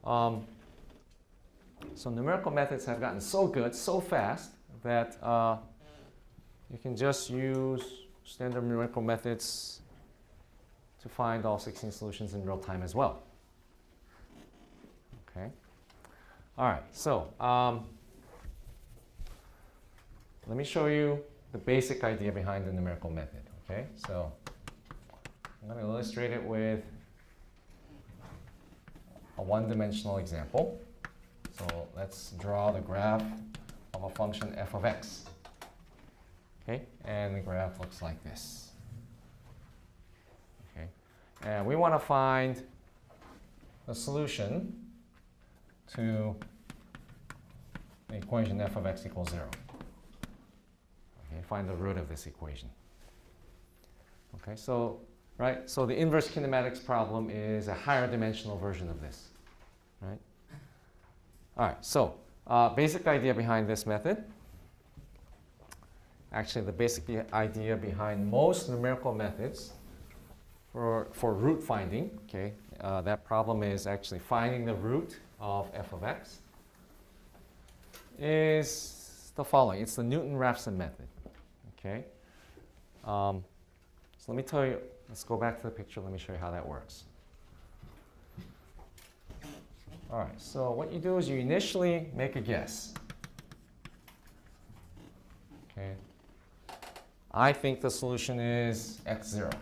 So numerical methods have gotten so good, so fast, that you can just use standard numerical methods to find all 16 solutions in real time as well. Okay. All right. So let me show you the basic idea behind the numerical method. Okay. So I'm going to illustrate it with a one-dimensional example. So let's draw the graph of a function f of x. Okay. And the graph looks like this. Okay. And we want to find the solution to the equation f of x equals 0. Okay, find the root of this equation. Okay, so so the inverse kinematics problem is a higher dimensional version of this. Right? All right, so basic idea behind this method. Actually, the basic idea behind most numerical methods for root finding, okay, that problem is actually finding the root of f of x, is the following. It's the Newton-Raphson method. Okay. So let me tell you, let's go back to the picture. Let me show you how that works. All right, so what you do is you initially make a guess. Okay. I think the solution is x0.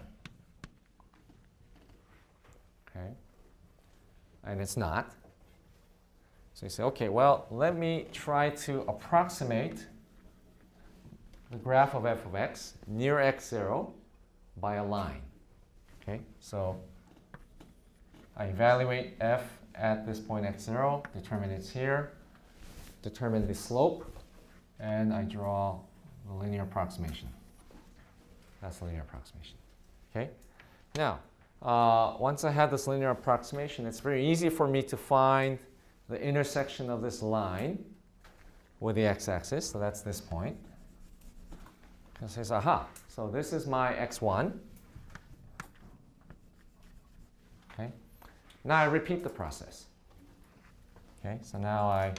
Okay. And it's not. So you say, okay, well, let me try to approximate the graph of f of x near x0 by a line. Okay, so I evaluate f at this point x0, determine it's here, determine the slope, and I draw the linear approximation. That's the linear approximation. Okay, now once I have this linear approximation, it's very easy for me to find the intersection of this line with the x-axis, so that's this point. And it says, aha, so this is my x1. Okay. Now I repeat the process. Okay, so now I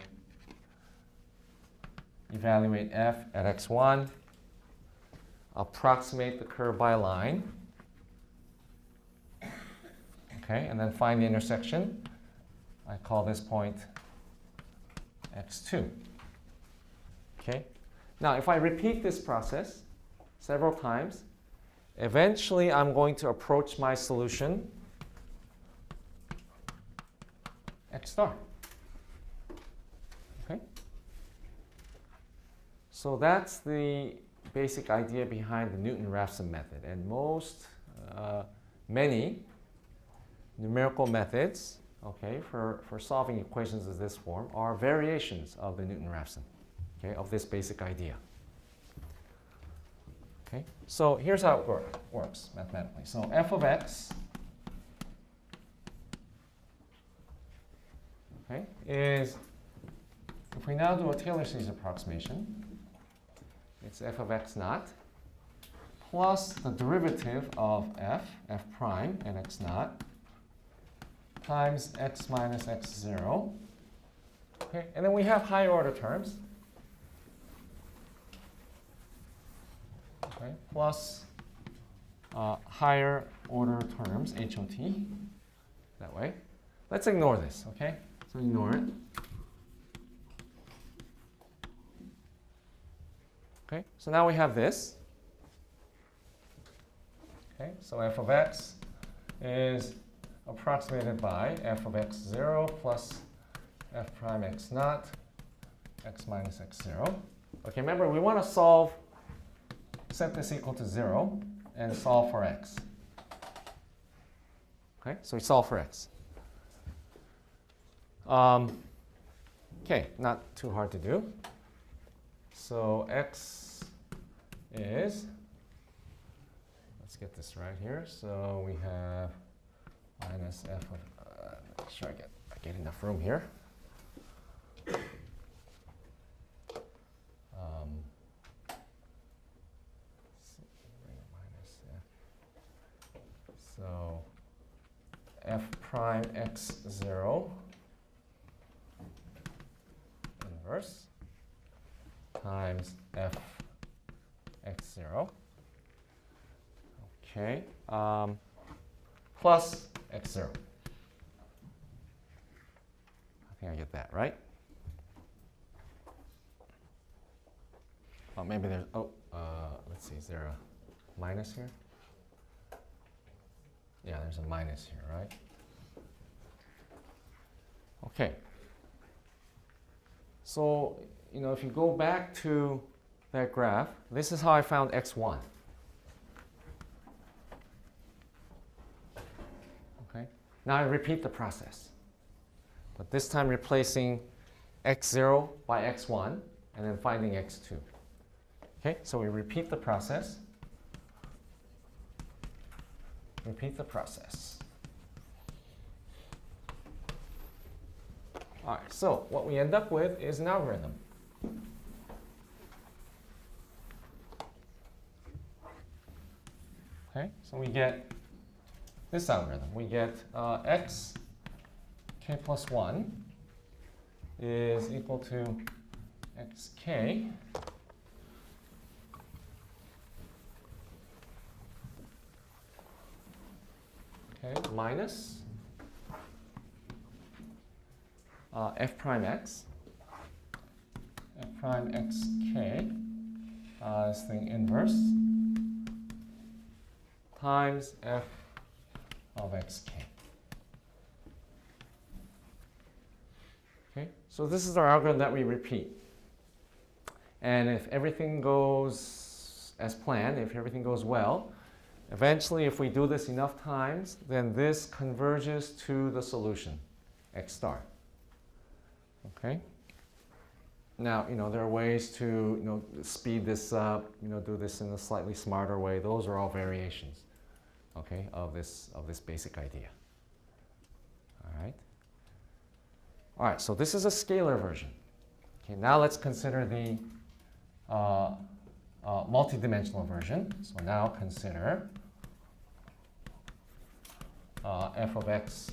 evaluate f at x1, approximate the curve by a line, okay, and then find the intersection. I call this point x2. Okay. Now, if I repeat this process several times, eventually I'm going to approach my solution x star. Okay. So that's the basic idea behind the Newton-Raphson method, and many numerical methods, okay, for solving equations of this form are variations of the Newton-Raphson, okay, of this basic idea. Okay, so here's how it works mathematically. So f of x, okay, is, if we now do a Taylor series approximation, it's f of x naught plus the derivative of f prime and x naught times x minus x0. Okay, and then we have higher order terms. Okay, plus higher order terms, HOT, that way. Let's ignore this, okay? So ignore it. Okay, so now we have this. Okay, so f of x is approximated by f of x0 plus f prime x naught, x minus x0. Okay, remember we want to set this equal to 0 and solve for x. Okay, so we solve for x. Okay, not too hard to do. So x is, let's get this right here. So we have minus f of, make sure I get enough room here. So f prime x0 inverse times f x0. Okay, plus x0. I think I get that, right? Oh, maybe there's, let's see, is there a minus here? Yeah, there's a minus here, right? Okay. So, if you go back to that graph, this is how I found x1. Okay. Now I repeat the process, but this time replacing x0 by x1 and then finding x2. Okay, so we repeat the process. Repeat the process. All right, so what we end up with is an algorithm. Okay, so we get this algorithm. We get x k plus 1 is equal to xk minus f prime x, f prime xk is the inverse times f of xk. Okay, so this is our algorithm that we repeat. And if everything goes as planned, if everything goes well, eventually if we do this enough times, then this converges to the solution, x star. Okay? Now, there are ways to, speed this up, do this in a slightly smarter way. Those are all variations, okay, of this basic idea. All right? All right, so this is a scalar version. Okay, now let's consider the multidimensional version. So now consider f of x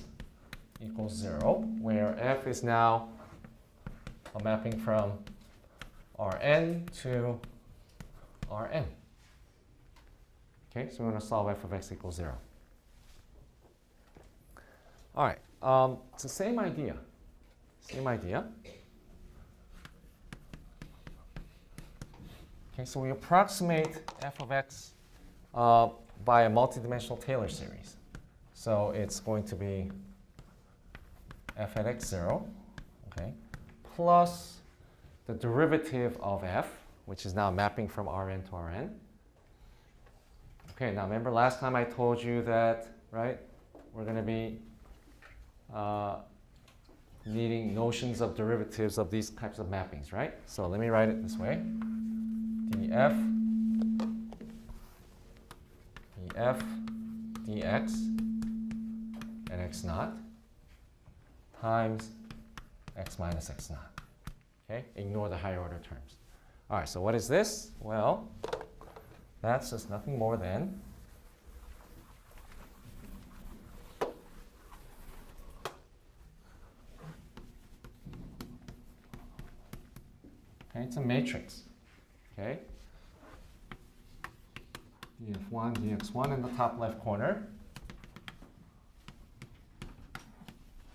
equals 0, where f is now a mapping from Rn to Rn. Okay, so we want to solve f of x equals 0. All right, it's the same idea. Same idea. Okay, so we approximate f of x by a multidimensional Taylor series. So it's going to be f at x0, okay, plus the derivative of f, which is now mapping from Rn to Rn. Okay, now remember last time I told you that, right, we're going to be needing notions of derivatives of these types of mappings, right? So let me write it this way. df dx and x naught times x minus x naught. Okay, ignore the higher order terms. All right, so what is this? Well, that's just nothing more than it's a matrix. Okay, df1 dx1 in the top left corner,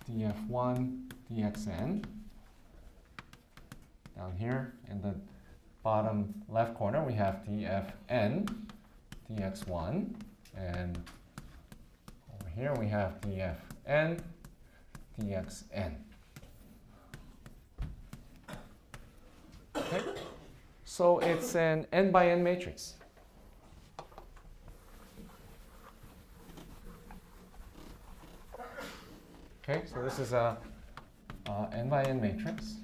df1 dxn down here in the bottom left corner we have dfn dx1, and over here we have dfn dxn. Okay, so it's an n by n matrix. Okay, so this is a n by n matrix.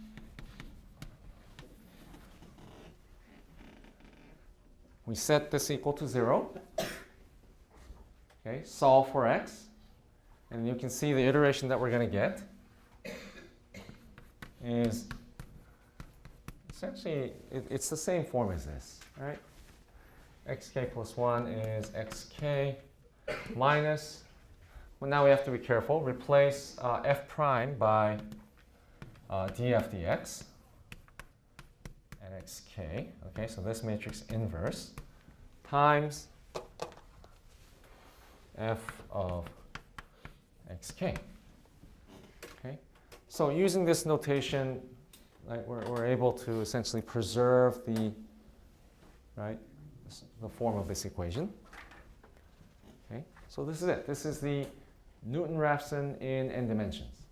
We set this equal to 0. Okay, solve for x, and you can see the iteration that we're going to get is essentially, it's the same form as this, right? xk plus 1 is xk minus, well, now we have to be careful, replace f prime by df dx. at xk. Okay, so this matrix inverse times f of xk. Okay, so using this notation, right, we're able to essentially preserve the form of this equation. Okay, so this is it. This is the Newton-Raphson in n dimensions.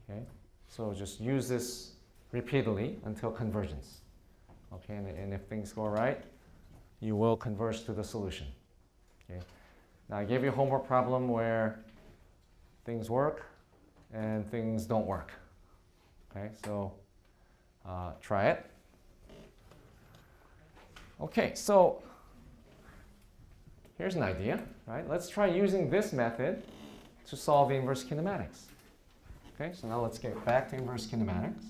Okay, so just use this repeatedly until convergence. Okay, and if things go right, you will converge to the solution. Okay, now I gave you a homework problem where things work and things don't work. Okay, so try it. Okay, so here's an idea, right? Let's try using this method to solve the inverse kinematics. Okay, so now let's get back to inverse kinematics.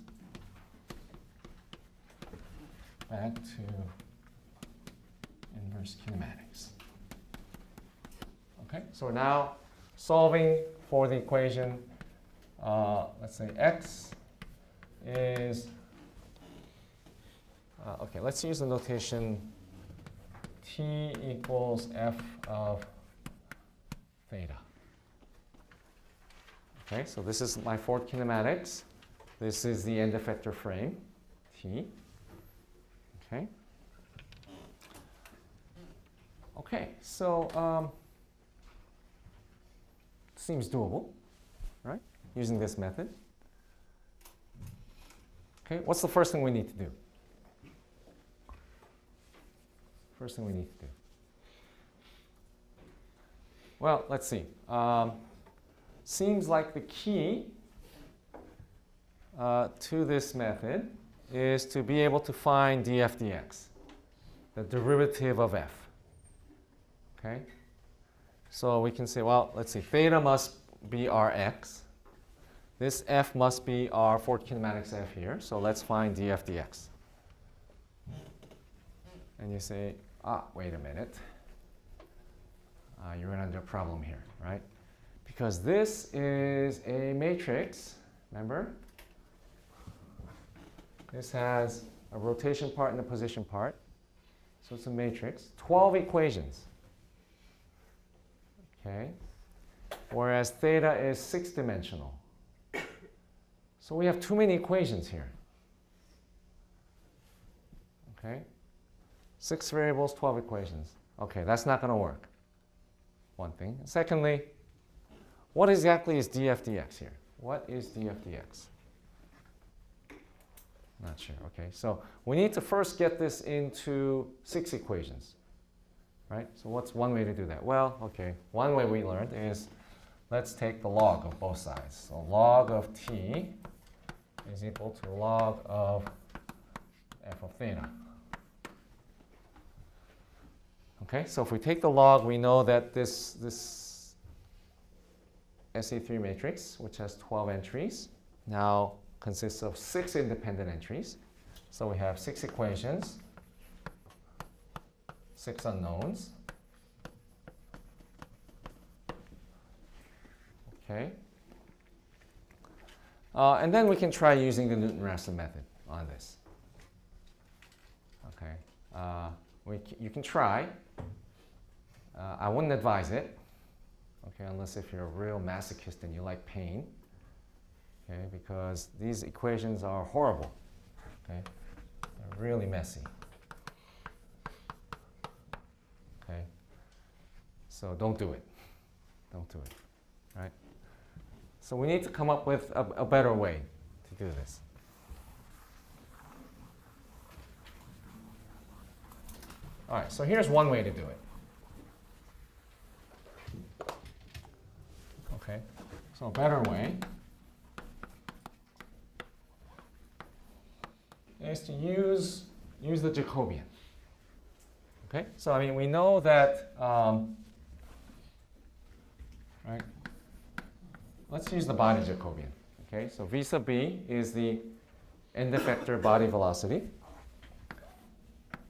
Back to inverse kinematics. Okay, so we're now solving for the equation, let's say x is, okay, let's use the notation t equals f of theta. Okay, so this is my fourth kinematics. This is the end effector frame, t. Okay. Okay, so seems doable, right? Using this method. Okay, what's the first thing we need to do? First thing we need to do. Well, let's see. Seems like the key to this method is to be able to find df dx, the derivative of f. Okay? So we can say, well, let's see, theta must be our x. This f must be our fourth kinematics f here. So let's find df dx. And you say, wait a minute. You run into a problem here, right? Because this is a matrix, remember? This has a rotation part and a position part. So it's a matrix. 12 equations. Okay. Whereas theta is 6-dimensional. So we have too many equations here. Okay. 6 variables, 12 equations. Okay, that's not going to work. One thing. Secondly, what exactly is df dx here? What is df dx? Not sure. Okay, so we need to first get this into 6 equations, right? So what's one way to do that? Well, okay, one way we learned is let's take the log of both sides. So log of t is equal to log of f of theta. Okay, so if we take the log, we know that this SE3 matrix, which has 12 entries, now consists of 6 independent entries. So we have 6 equations, 6 unknowns. Okay. And then we can try using the Newton-Raphson method on this. Okay. You can try. I wouldn't advise it. Okay, unless if you're a real masochist and you like pain. Okay, because these equations are horrible. Okay, they're really messy. Okay, so don't do it. Don't do it. Right? So we need to come up with a better way to do this. All right, so here's one way to do it. Okay, so a better way is to use the Jacobian. Okay, so I mean we know that right. Let's use the body Jacobian. Okay, so v sub b is the end effector body velocity.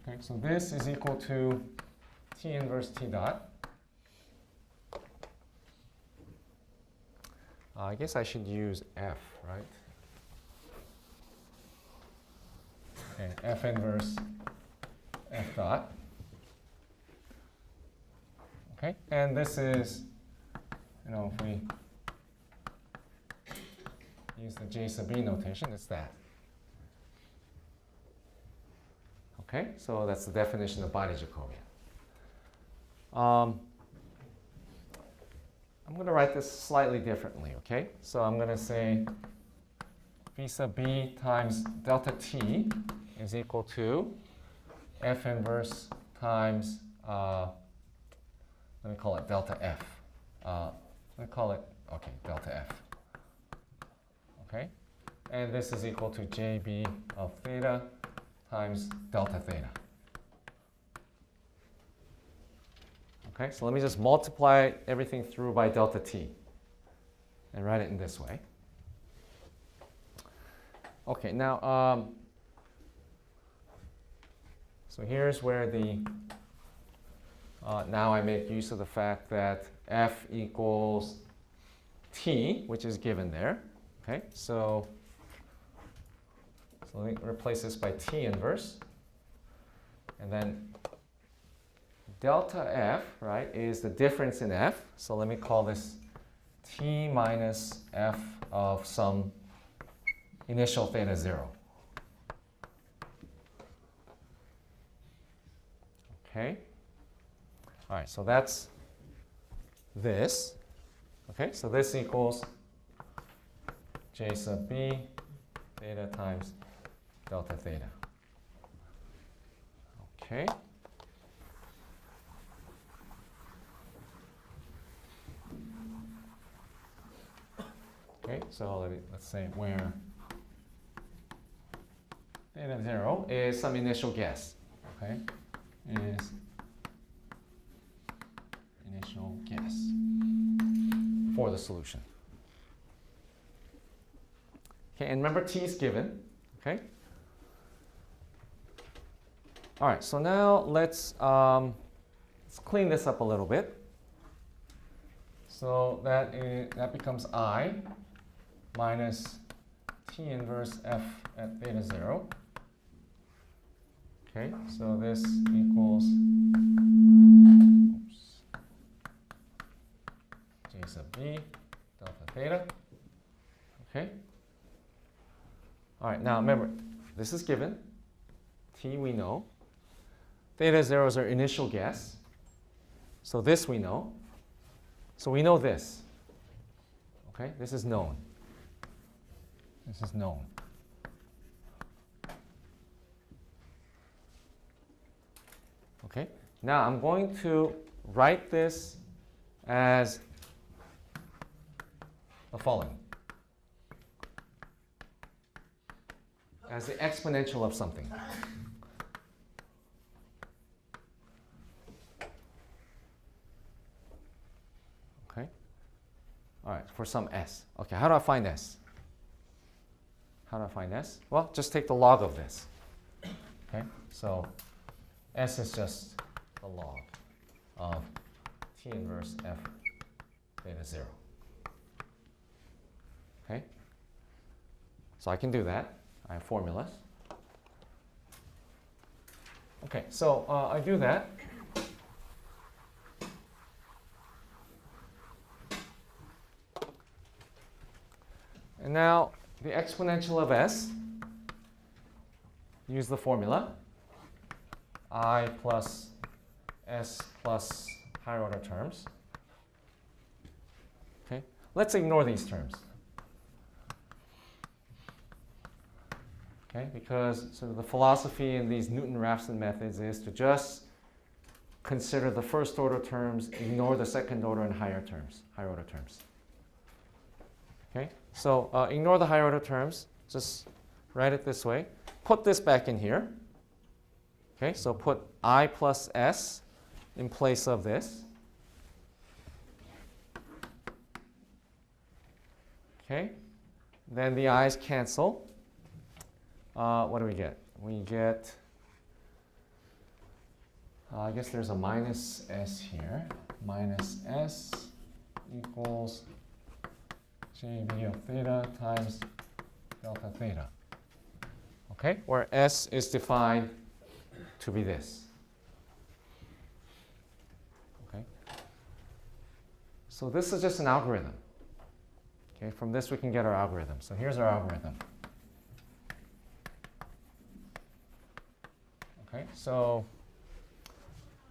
Okay, so this is equal to t inverse t dot. I guess I should use f, right? Okay, F inverse F dot. Okay, and this is, if we use the J sub B notation, it's that. Okay, so that's the definition of body Jacobian. I'm going to write this slightly differently, okay? So I'm going to say V sub B times delta T is equal to F inverse times, let me call it delta F. Let me call it, okay, delta F. Okay? And this is equal to JB of theta times delta theta. Okay, so let me just multiply everything through by delta t and write it in this way. Okay, now, so here's where the, now I make use of the fact that F equals t, which is given there. Okay, so let me replace this by t inverse. And then delta F, right, is the difference in F. So let me call this T minus F of some initial theta 0. Okay. All right, so that's this. Okay, so this equals J sub B theta times delta theta. Okay. Okay, so let's say where theta 0 is some initial guess. Okay, is initial guess for the solution. Okay, and remember t is given. Okay. All right, so now let's clean this up a little bit. So that becomes I minus T inverse F at theta 0. Okay, so this equals J sub B delta theta. Okay. All right, now remember, this is given. T we know. Theta 0 is our initial guess. So this we know. So we know this. Okay, this is known. This is known. Okay, now I'm going to write this as the following. As the exponential of something. Okay. All right, for some s. Okay, how do I find s? How do I find s? Well, just take the log of this. Okay, so s is just the log of T inverse F theta 0. Okay, so I can do that. I have formulas. Okay, so I do that. And now the exponential of s, use the formula, I plus s plus higher order terms. Okay, let's ignore these terms. Okay, because sort of the philosophy in these Newton-Raphson methods is to just consider the first order terms, ignore the second order and higher order terms. Okay, so ignore the higher order terms, just write it this way. Put this back in here. Okay, so put I plus s in place of this. Okay, then the i's cancel. What do we get? We get, I guess there's a minus s here. Minus s equals JB of theta times delta theta. okay, where S is defined to be this. Okay. So this is just an algorithm. Okay, from this we can get our algorithm. So here's our algorithm. Okay, so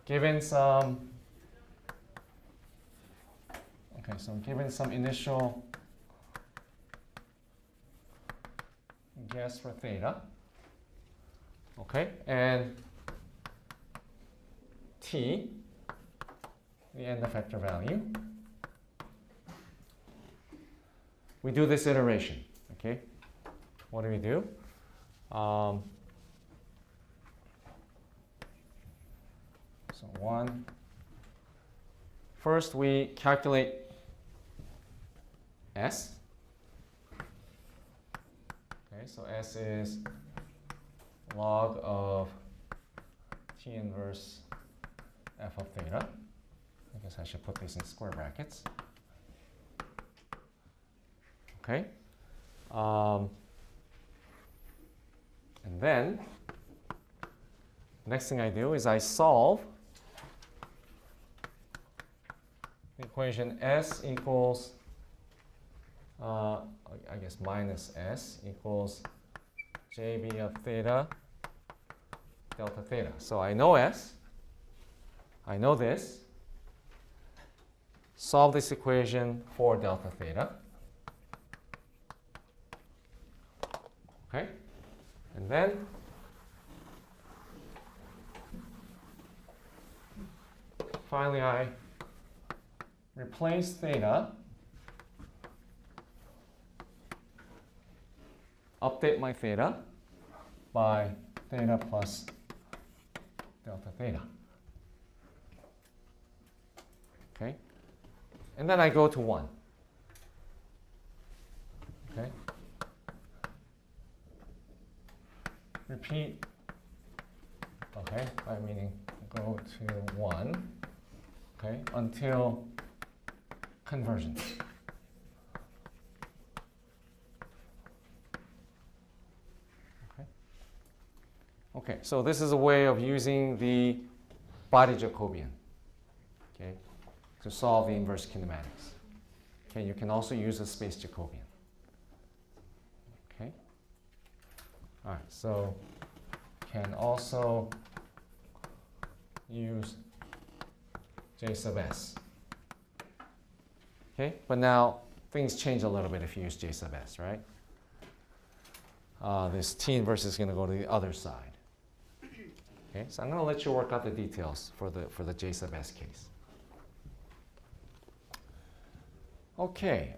given some initial guess for theta, okay, and t, the end effector value, we do this iteration. Okay, what do we do? So first we calculate S. Okay, so S is log of T inverse f of theta. I guess I should put these in square brackets. Okay. And then next thing I do is I solve the equation S equals, I guess minus S equals JB of theta delta theta. So I know S, I know this, solve this equation for delta theta. Okay, and then finally I replace theta, update my theta by theta plus delta theta. Okay, and then I go to 1. Okay, repeat, okay, by meaning go to 1, okay, until convergence. Okay. Okay, so this is a way of using the body Jacobian, okay, to solve the inverse kinematics. Okay, you can also use a space Jacobian. Okay. All right, so can also use J sub S. Okay, but now things change a little bit if you use J sub S, right? This T inverse is going to go to the other side. Okay, so I'm going to let you work out the details for the J sub S case. Okay.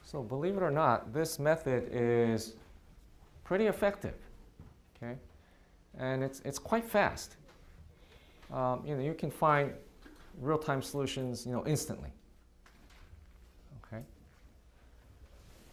So believe it or not, this method is pretty effective, okay? And it's quite fast. You can find real-time solutions, instantly.